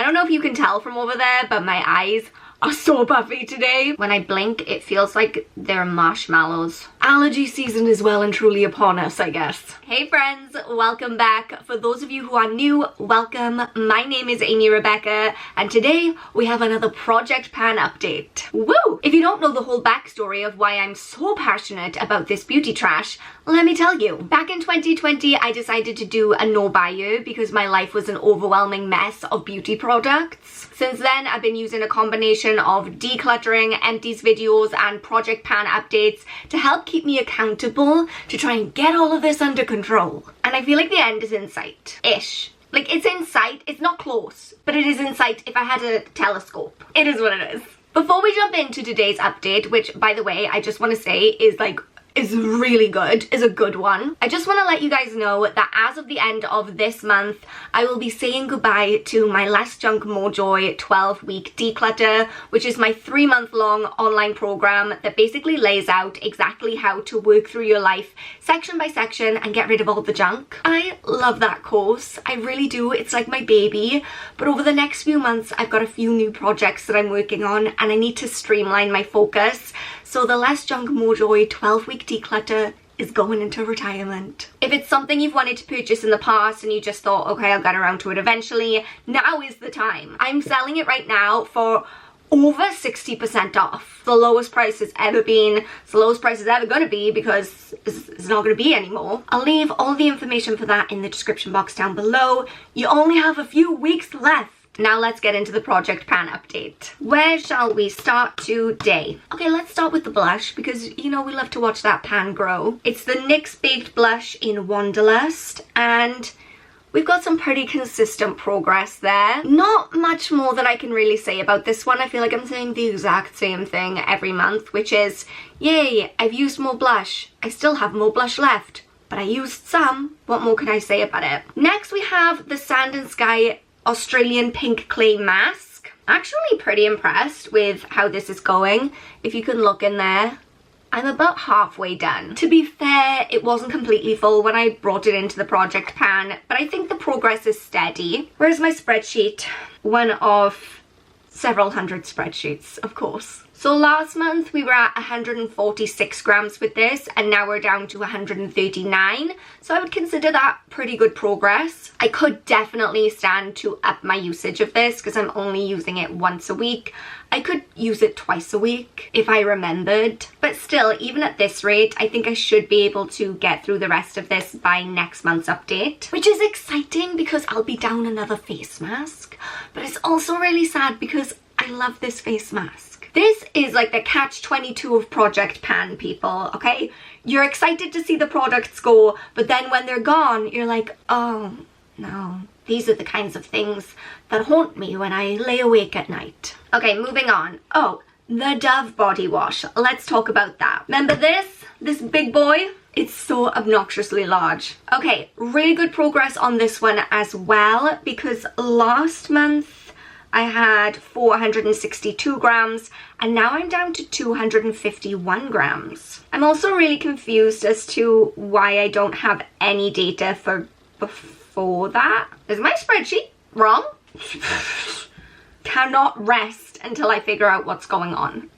don't know if you can tell from over there, but my eyes are so puffy today. When I blink, it feels like they're marshmallows. Allergy season is well and truly upon us, I guess. Hey friends, welcome back. For those of you who are new, welcome. My name is Amy Rebecca, and today we have another project pan update. Woo! If you don't know the whole backstory of why I'm so passionate about this beauty trash, let me tell you. Back in 2020, I decided to do a no buy year because my life was an overwhelming mess of beauty products. Since then, I've been using a combination of decluttering, empties videos, and project pan updates to help keep me accountable to try and get all of this under control. And I feel like the end is in sight. Ish. Like, it's in sight, it's not close, but it is in sight if I had a telescope. It is what it is. Before we jump into today's update, which, by the way, I just want to say is really good, is a good one. I just want to let you guys know that as of the end of this month, I will be saying goodbye to my Less Junk More Joy 12-week declutter, which is my 3-month-long online program that basically lays out exactly how to work through your life section by section and get rid of all the junk. I love that course, I really do. It's like my baby, but over the next few months, I've got a few new projects that I'm working on and I need to streamline my focus. So the Less Junk More Joy 12-week declutter is going into retirement. If it's something you've wanted to purchase in the past and you just thought, okay, I'll get around to it eventually, now is the time. I'm selling it right now for over 60% off. The lowest price it's ever been. It's the lowest price it's ever gonna be because it's not gonna be anymore. I'll leave all the information for that in the description box down below. You only have a few weeks left. Now let's get into the project pan update. Where shall we start today? Okay, let's start with the blush because, you know, we love to watch that pan grow. It's the NYX Baked Blush in Wanderlust and we've got some pretty consistent progress there. Not much more that I can really say about this one. I feel like I'm saying the exact same thing every month, which is, yay, I've used more blush. I still have more blush left, but I used some. What more can I say about it? Next we have the Sand and Sky Australian Pink Clay Mask. Actually pretty impressed with how this is going. If you can look in there, I'm about halfway done. To be fair, it wasn't completely full when I brought it into the project pan, but I think the progress is steady. Where's my spreadsheet? One of several hundred spreadsheets, of course. So last month we were at 146 grams with this and now we're down to 139. So I would consider that pretty good progress. I could definitely stand to up my usage of this because I'm only using it once a week. I could use it twice a week if I remembered. But still, even at this rate, I think I should be able to get through the rest of this by next month's update. Which is exciting because I'll be down another face mask. But it's also really sad because I love this face mask. This is like the catch-22 of project pan, people, okay? You're excited to see the products go, but then when they're gone, you're like, oh, no. These are the kinds of things that haunt me when I lay awake at night. Okay, moving on. Oh, the Dove body wash. Let's talk about that. Remember this big boy? It's so obnoxiously large. Okay, really good progress on this one as well because last month I had 462 grams and now I'm down to 251 grams. I'm also really confused as to why I don't have any data for before that. Is my spreadsheet wrong? Cannot rest until I figure out what's going on.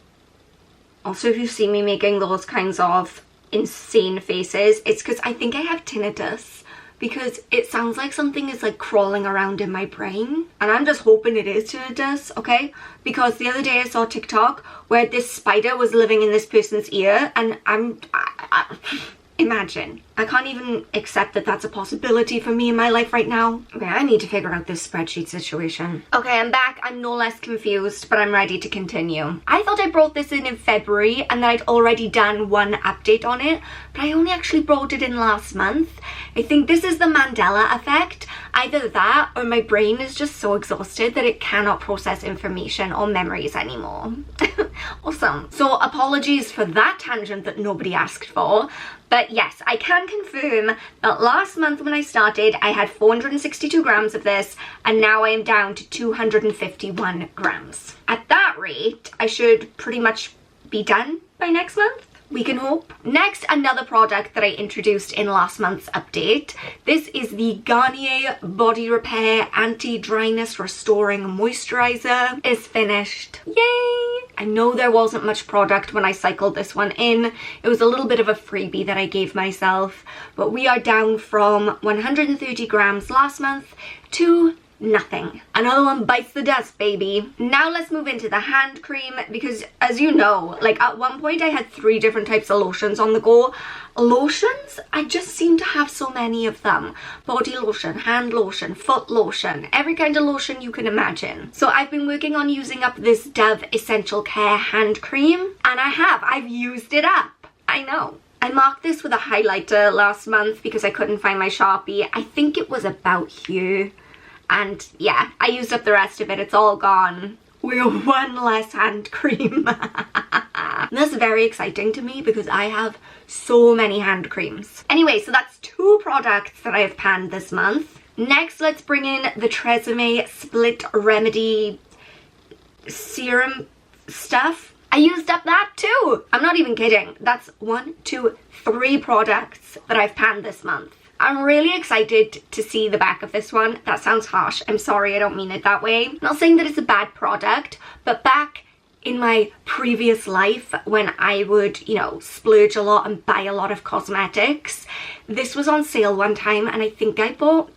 Also, if you see me making those kinds of insane faces, it's because I think I have tinnitus. Because it sounds like something is like crawling around in my brain and I'm just hoping it is tinnitus, okay? Because the other day I saw TikTok where this spider was living in this person's ear and imagine. I can't even accept that that's a possibility for me in my life right now. Okay, I need to figure out this spreadsheet situation. Okay, I'm back. I'm no less confused, but I'm ready to continue. I thought I brought this in February and that I'd already done one update on it, but I only actually brought it in last month. I think this is the Mandela effect. Either that or my brain is just so exhausted that it cannot process information or memories anymore. Awesome. So apologies for that tangent that nobody asked for. But yes, I can confirm that last month when I started, I had 462 grams of this, and now I am down to 251 grams. At that rate, I should pretty much be done by next month. we can hope. Next, another product that I introduced in last month's update. This is the Garnier Body Repair Anti-Dryness Restoring Moisturizer. It's finished. Yay! I know there wasn't much product when I cycled this one in. It was a little bit of a freebie that I gave myself, but we are down from 130 grams last month to nothing. Another one bites the dust, baby. Now let's move into the hand cream, because as you know, like at one point I had 3 different types of lotions on the go. Lotions, I just seem to have so many of them. Body lotion, hand lotion, foot lotion, every kind of lotion you can imagine. So I've been working on using up this Dove Essential Care hand cream, and I've used it up. I know. I marked this with a highlighter last month because I couldn't find my Sharpie. I think it was about here. And yeah, I used up the rest of it. It's all gone. We're one less hand cream. That's very exciting to me because I have so many hand creams. Anyway, so that's 2 products that I have panned this month. Next, let's bring in the Tresemme Split Remedy serum stuff. I used up that too. I'm not even kidding. That's 1, 2, 3 products that I've panned this month. I'm really excited to see the back of this one. That sounds harsh. I'm sorry, I don't mean it that way. I'm not saying that it's a bad product, but back in my previous life when I would, you know, splurge a lot and buy a lot of cosmetics, this was on sale one time and I think I bought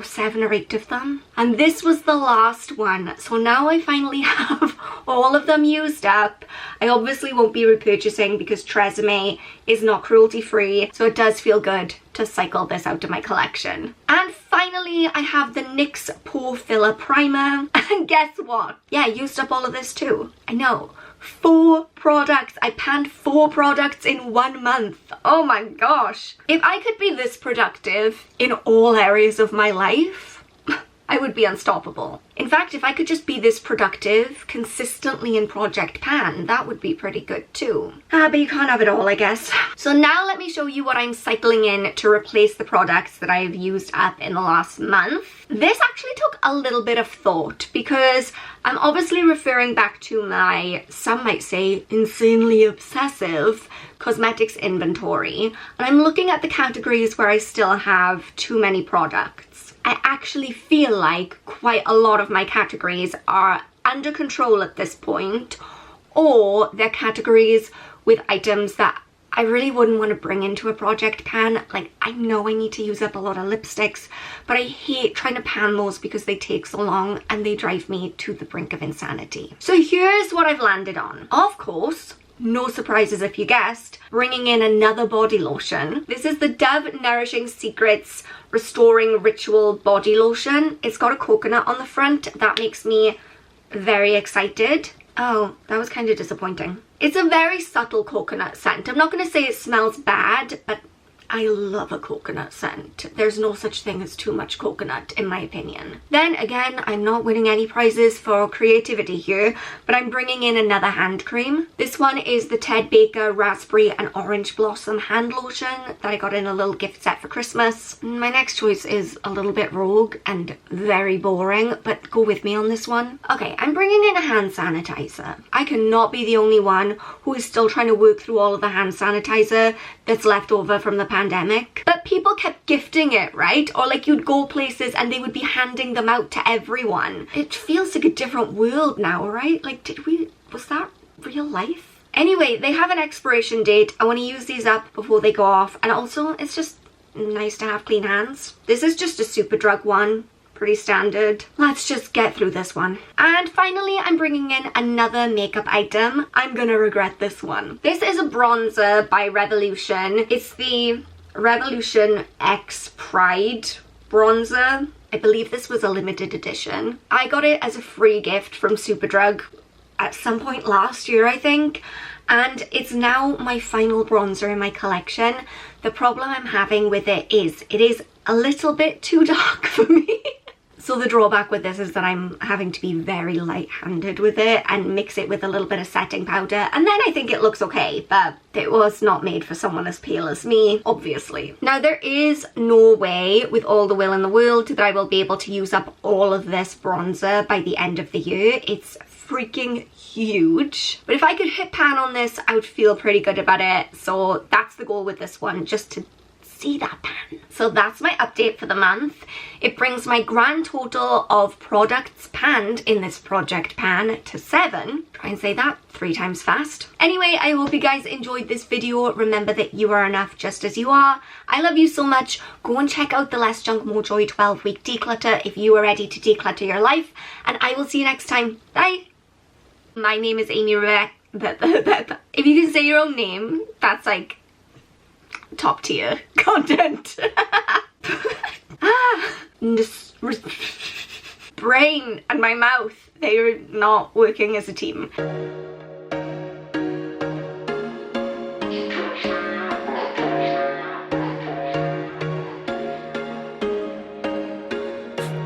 7 or 8 of them, and this was the last one. So now I finally have all of them used up. I obviously won't be repurchasing because Tresemme is not cruelty free, so it does feel good to cycle this out of my collection. And finally, I have the NYX Pore Filler Primer, and guess what? Yeah, I used up all of this too. I know. 4 products. I panned 4 products in 1 month. Oh my gosh. If I could be this productive in all areas of my life, I would be unstoppable. In fact, if I could just be this productive consistently in Project Pan, that would be pretty good too. But you can't have it all, I guess. So now let me show you what I'm cycling in to replace the products that I've used up in the last month. This actually took a little bit of thought because I'm obviously referring back to my, some might say, insanely obsessive cosmetics inventory. And I'm looking at the categories where I still have too many products. I actually feel like quite a lot of my categories are under control at this point, or they're categories with items that I really wouldn't want to bring into a Project Pan. Like, I know I need to use up a lot of lipsticks, but I hate trying to pan those because they take so long and they drive me to the brink of insanity. So here's what I've landed on. Of course, no surprises if you guessed, bringing in another body lotion. This is the Dove Nourishing Secrets Restoring Ritual Body Lotion. It's got a coconut on the front. That makes me very excited. Oh, that was kind of disappointing. It's a very subtle coconut scent. I'm not going to say it smells bad, but I love a coconut scent. There's no such thing as too much coconut, in my opinion. Then again, I'm not winning any prizes for creativity here, but I'm bringing in another hand cream. This one is the Ted Baker Raspberry and Orange Blossom Hand Lotion that I got in a little gift set for Christmas. My next choice is a little bit rogue and very boring, but go with me on this one. Okay, I'm bringing in a hand sanitizer. I cannot be the only one who is still trying to work through all of the hand sanitizer that's left over from the pandemic. But people kept gifting it, right? Or like you'd go places and they would be handing them out to everyone. It feels like a different world now, right? Like, was that real life? Anyway, they have an expiration date. I want to use these up before they go off. And also, it's just nice to have clean hands. This is just a Superdrug one. Pretty standard. Let's just get through this one. And finally, I'm bringing in another makeup item. I'm gonna regret this one. This is a bronzer by Revolution. It's the Revolution X Pride bronzer. I believe this was a limited edition. I got it as a free gift from Superdrug at some point last year, I think. And it's now my final bronzer in my collection. The problem I'm having with it is a little bit too dark for me. So the drawback with this is that I'm having to be very light-handed with it and mix it with a little bit of setting powder, and then I think it looks okay, but it was not made for someone as pale as me, obviously. Now, there is no way, with all the will in the world, that I will be able to use up all of this bronzer by the end of the year. It's freaking huge. But if I could hit pan on this, I would feel pretty good about it. So that's the goal with this one, just to see that pan. So that's my update for the month. It brings my grand total of products panned in this project pan to 7. Try and say that 3 times fast. Anyway, I hope you guys enjoyed this video. Remember that you are enough just as you are. I love you so much. Go and check out the Less Junk More Joy 12-week declutter if you are ready to declutter your life. And I will see you next time. Bye. My name is Amy Rebecca. If you can say your own name, that's like top tier content. Brain and my mouth, they're not working as a team.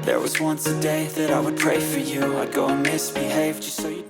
There was once a day that I would pray for you. I'd go and misbehave just so you know.